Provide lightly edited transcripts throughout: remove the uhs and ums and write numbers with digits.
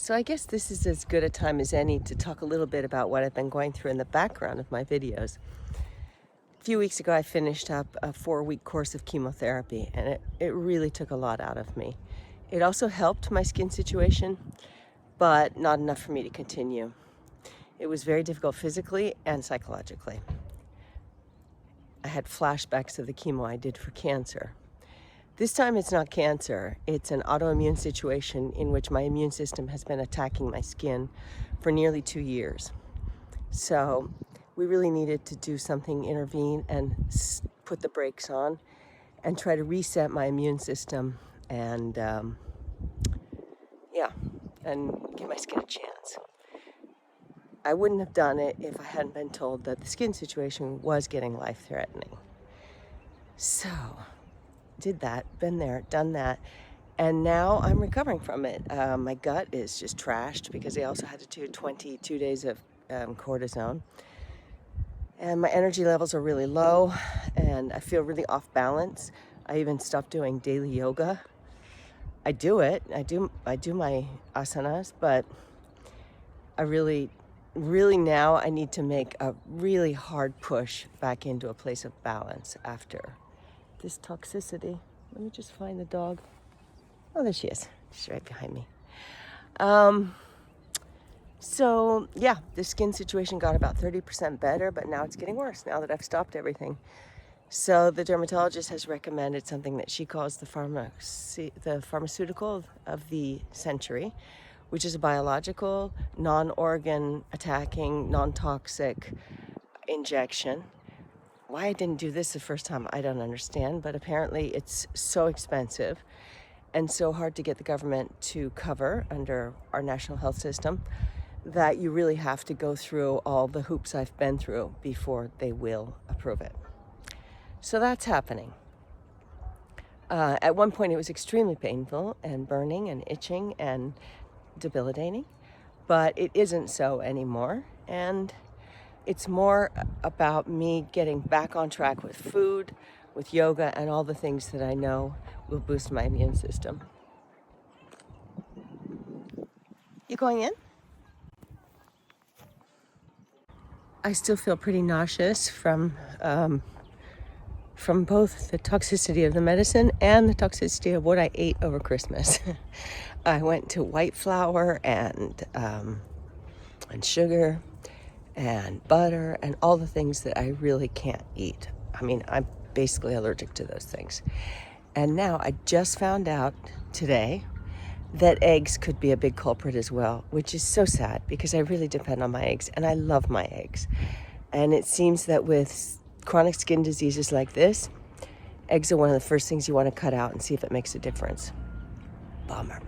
So I guess this is as good a time as any to talk a little bit about what I've been going through in the background of my videos. A few weeks ago, I finished up a 4-week course of chemotherapy, and it really took a lot out of me. It also helped my skin situation, but not enough for me to continue. It was very difficult physically and psychologically. I had flashbacks of the chemo I did for cancer. This time it's not cancer, it's an autoimmune situation in which my immune system has been attacking my skin for nearly 2 years. So we really needed to do something, intervene and put the brakes on and try to reset my immune system and give my skin a chance. I wouldn't have done it if I hadn't been told that the skin situation was getting life-threatening. So did that, been there, done that, and now I'm recovering from it. My gut is just trashed because I also had to do 22 days of cortisone, and my energy levels are really low, and I feel really off balance. I even stopped doing daily yoga. I do it. I do my asanas, but I really now I need to make a really hard push back into a place of balance after this toxicity. Let me just find the dog. Oh, there she is. She's right behind me. So yeah, the skin situation got about 30% better, but now it's getting worse now that I've stopped everything. So the dermatologist has recommended something that she calls the pharmaceutical of the century, which is a biological, non-organ attacking, non-toxic injection. Why I didn't do this the first time, I don't understand, but apparently it's so expensive and so hard to get the government to cover under our national health system that you really have to go through all the hoops I've been through before they will approve it. So that's happening. At one point it was extremely painful and burning and itching and debilitating, but it isn't so anymore, and it's more about me getting back on track with food, with yoga, and all the things that I know will boost my immune system. You going in? I still feel pretty nauseous from both the toxicity of the medicine and the toxicity of what I ate over Christmas. I went to white flour and sugar and butter and all the things that I really can't eat. I mean, I'm basically allergic to those things. And now I just found out today that eggs could be a big culprit as well, which is so sad because I really depend on my eggs and I love my eggs. And it seems that with chronic skin diseases like this, eggs are one of the first things you want to cut out and see if it makes a difference. Bummer.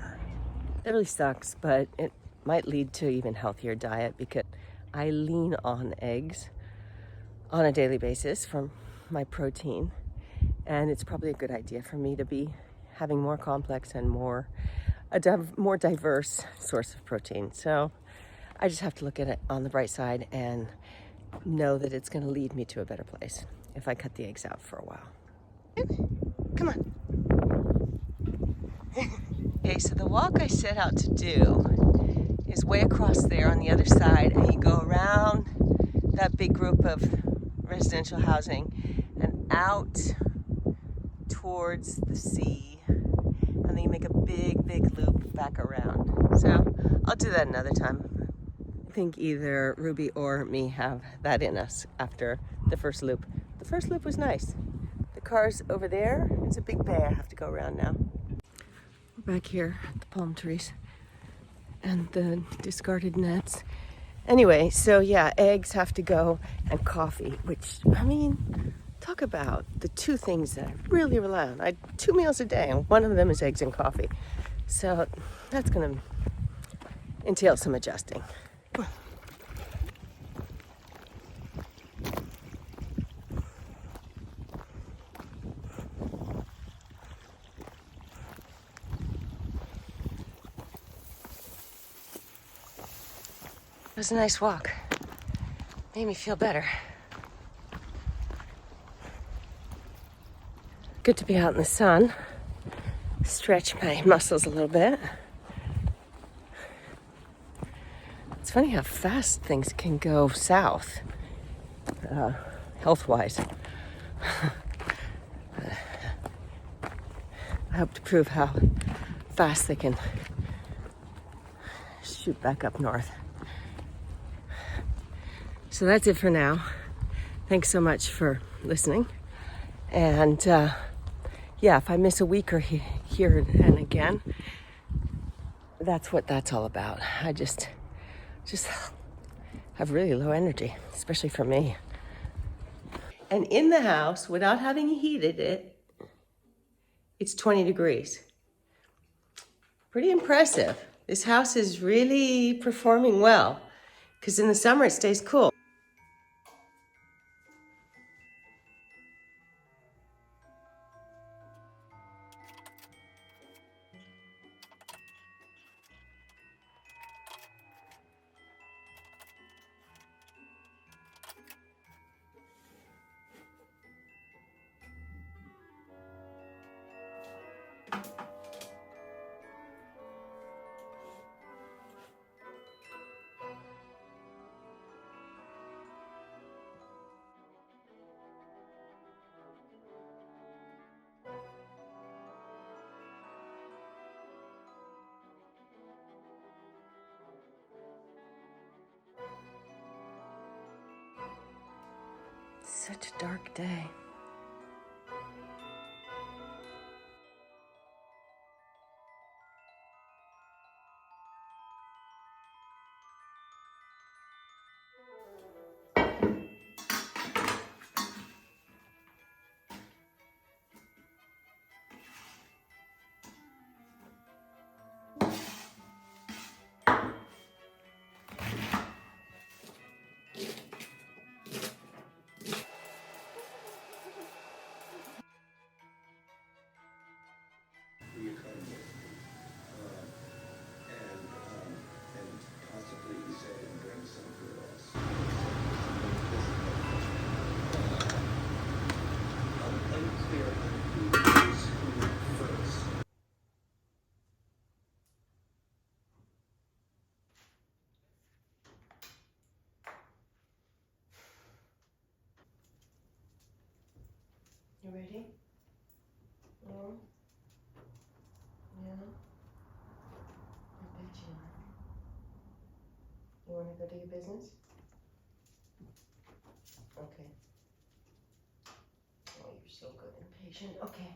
That really sucks, but it might lead to even healthier diet because I lean on eggs on a daily basis for my protein, and it's probably a good idea for me to be having more complex and more diverse source of protein. So I just have to look at it on the bright side and know that it's going to lead me to a better place if I cut the eggs out for a while. Come on. Okay, so the walk I set out to do is way across there on the other side, and you go around that big group of residential housing and out towards the sea, and then you make a big loop back around. So I'll do that another time. I think either Ruby or me have that in us after the first loop. The first loop was nice. The car's over there. It's a big bay I have to go around now. We're back here at the palm trees and the discarded nets. Anyway, so yeah, eggs have to go, and coffee, which, I mean, talk about the two things that I really rely on. I 2 meals a day, and one of them is eggs and coffee. So that's going to entail some adjusting. It was a nice walk. Made me feel better. Good to be out in the sun. Stretch my muscles a little bit. It's funny how fast things can go south, health-wise. I hope to prove how fast they can shoot back up north. So that's it for now. Thanks so much for listening. And if I miss a week or here and again, that's what that's all about. I just have really low energy, especially for me. And in the house, without having heated it, it's 20 degrees. Pretty impressive. This house is really performing well, because in the summer it stays cool. Such a dark day. You ready? No? Yeah? I bet you are. You want to go do your business? Okay. Oh, you're so good and patient. Okay.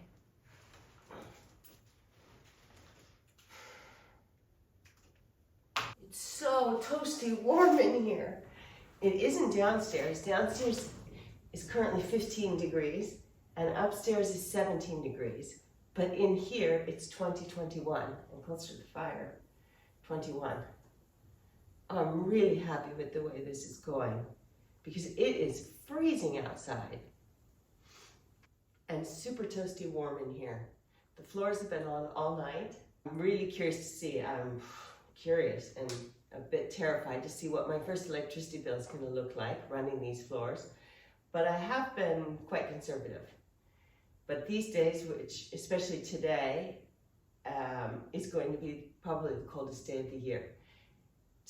It's so toasty warm in here. It isn't downstairs. Downstairs is currently 15 degrees and upstairs is 17 degrees. But in here, it's 2021 and close to the fire, 21. I'm really happy with the way this is going because it is freezing outside and super toasty warm in here. The floors have been on all night. I'm really curious to see. I'm curious and a bit terrified to see what my first electricity bill is going to look like running these floors. But I have been quite conservative. But these days, which especially today, is going to be probably the coldest day of the year.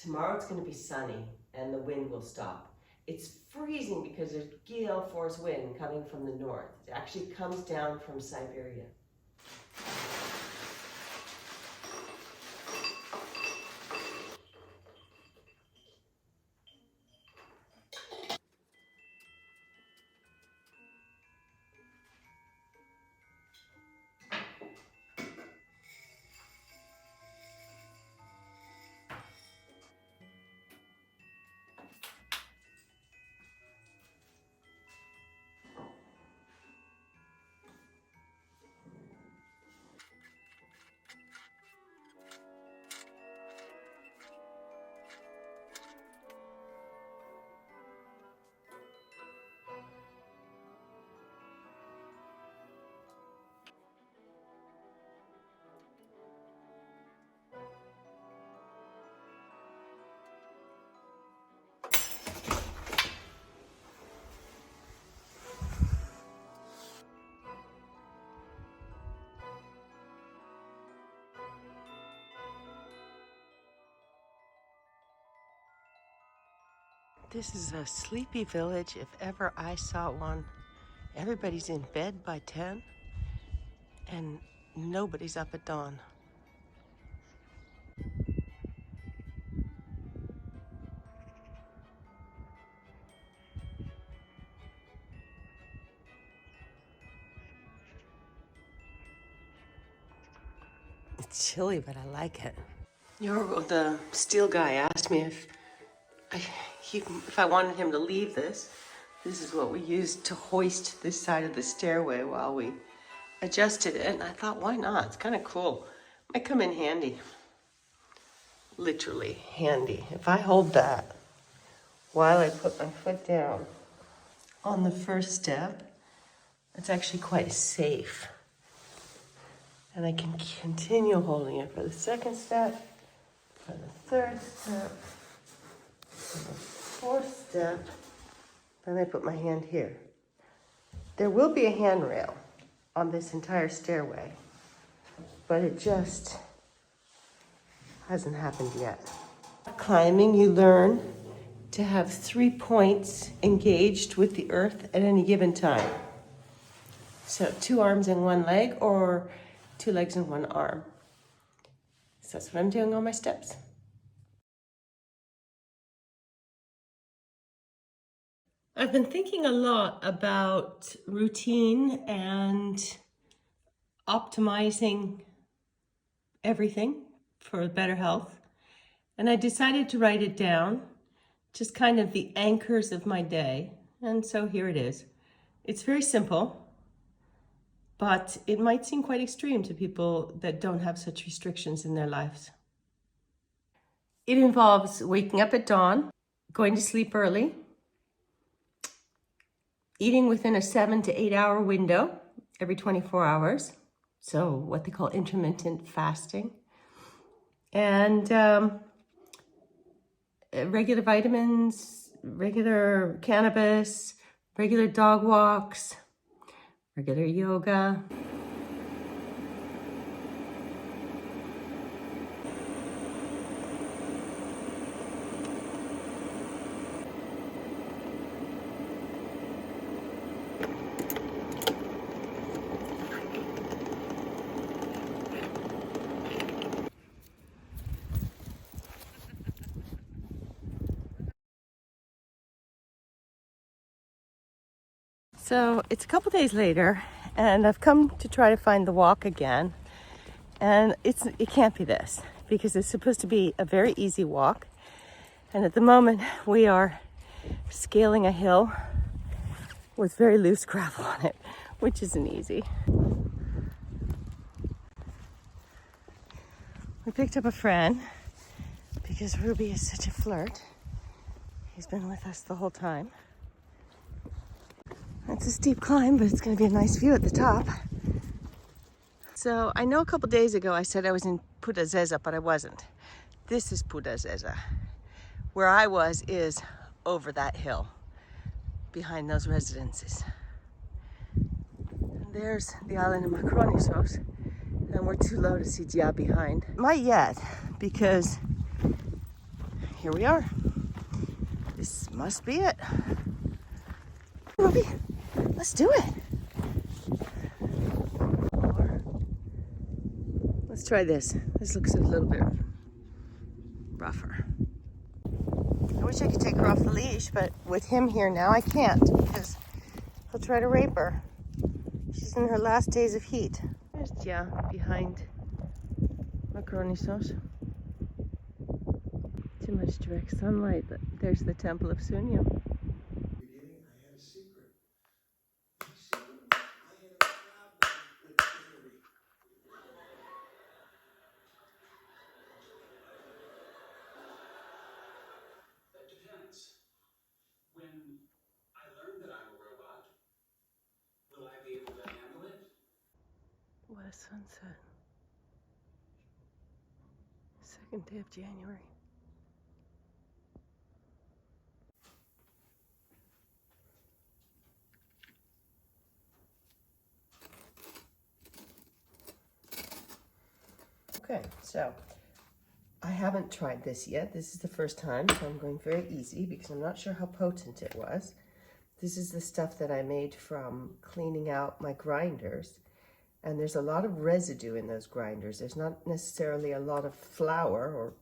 Tomorrow it's going to be sunny and the wind will stop. It's freezing because there's gale force wind coming from the north. It actually comes down from Siberia. This is a sleepy village if ever I saw one. Everybody's in bed by 10 and nobody's up at dawn. It's chilly, but I like it. The steel guy asked me if I wanted him to leave this. This is what we used to hoist this side of the stairway while we adjusted it. And I thought, why not? It's kind of cool. Might come in handy. Literally handy. If I hold that while I put my foot down on the first step, it's actually quite safe. And I can continue holding it for the second step, for the third step, for the fourth step. Then I put my hand here. There will be a handrail on this entire stairway, but it just hasn't happened yet. Climbing, you learn to have 3 points engaged with the earth at any given time. So 2 arms and 1 leg, or 2 legs and 1 arm. So that's what I'm doing on my steps. I've been thinking a lot about routine and optimizing everything for better health. And I decided to write it down, just kind of the anchors of my day. And so here it is. It's very simple, but it might seem quite extreme to people that don't have such restrictions in their lives. It involves waking up at dawn, going to sleep early, eating within a 7 to 8 hour window every 24 hours. So what they call intermittent fasting. And regular vitamins, regular cannabis, regular dog walks, regular yoga. So it's a couple days later, and I've come to try to find the walk again. And it can't be this, because it's supposed to be a very easy walk. And at the moment, we are scaling a hill with very loose gravel on it, which isn't easy. We picked up a friend because Ruby is such a flirt. He's been with us the whole time. It's a steep climb, but it's going to be a nice view at the top. So I know a couple days ago I said I was in Pudazeza, but I wasn't. This is Pudazeza. Where I was is over that hill, behind those residences. And there's the island of Macronisos, and we're too low to see Dia behind. Not yet, because here we are. This must be it. Ruby, let's do it. Or let's try this. This looks a little bit rougher. I wish I could take her off the leash, but with him here now, I can't, because he'll try to rape her. She's in her last days of heat. There's Dia behind Macronisos. Too much direct sunlight, but there's the Temple of Sunyo. When I learn that I'm a robot, will I be able to handle it? What a sunset. Second day of January. Okay, so I haven't tried this yet. This is the first time, so I'm going very easy because I'm not sure how potent it was. This is the stuff that I made from cleaning out my grinders. And there's a lot of residue in those grinders. There's not necessarily a lot of flour or,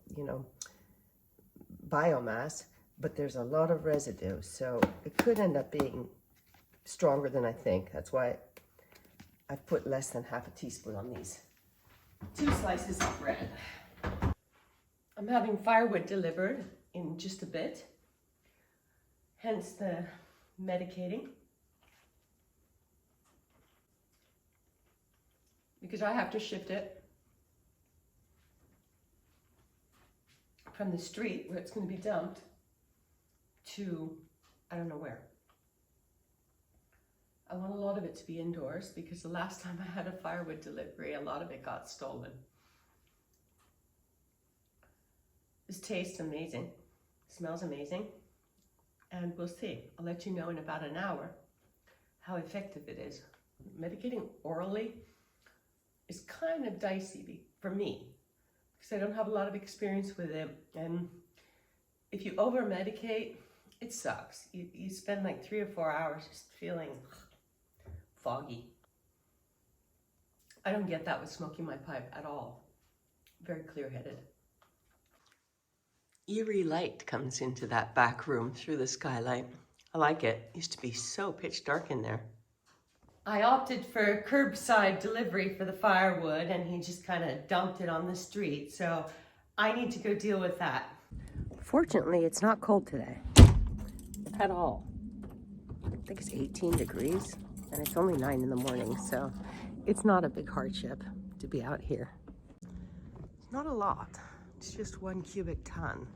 biomass, but there's a lot of residue. So it could end up being stronger than I think. That's why I've put less than half a teaspoon on these 2 slices of bread. I'm having firewood delivered in just a bit, hence the medicating. Because I have to shift it from the street where it's going to be dumped to I don't know where. I want a lot of it to be indoors because the last time I had a firewood delivery, a lot of it got stolen. This tastes amazing, smells amazing, and we'll see. I'll let you know in about an hour how effective it is. Medicating orally is kind of dicey for me because I don't have a lot of experience with it, and if you over medicate, it sucks. You spend like 3 or 4 hours just feeling foggy. I don't get that with smoking my pipe at all. Very clear-headed. Eerie light comes into that back room through the skylight. I like it. It used to be so pitch dark in there. I opted for curbside delivery for the firewood, and he just kind of dumped it on the street, so I need to go deal with that. Fortunately, it's not cold today at all. I think it's 18 degrees, and it's only 9 in the morning, so it's not a big hardship to be out here. It's not a lot. It's just 1 cubic ton.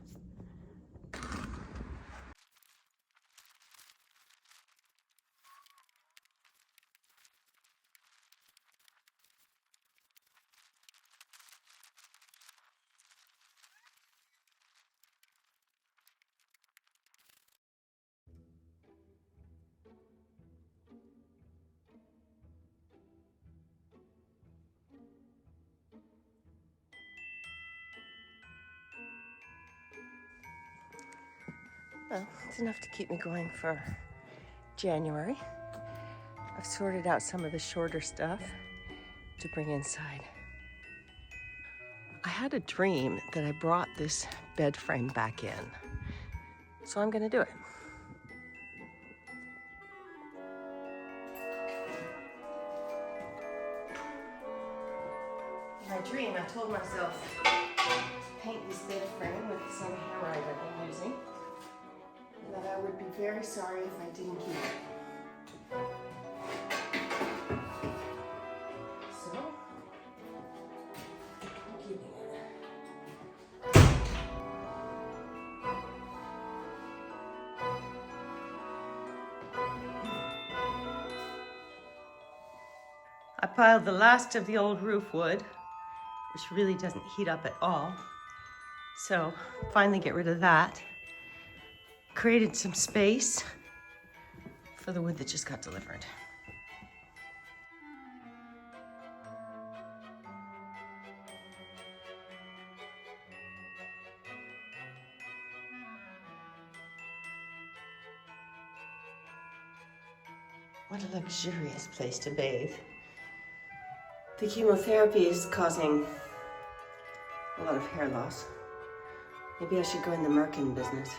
Well, it's enough to keep me going for January. I've sorted out some of the shorter stuff to bring inside. I had a dream that I brought this bed frame back in, so I'm gonna do it. In my dream, I told myself to paint this bed frame with some hair I've been using, and that I would be very sorry if I didn't keep it. So, I'm keeping it. I piled the last of the old roof wood, which really doesn't heat up at all. So finally get rid of that. Created some space for the wood that just got delivered. What a luxurious place to bathe. The chemotherapy is causing a lot of hair loss. Maybe I should go in the merkin business.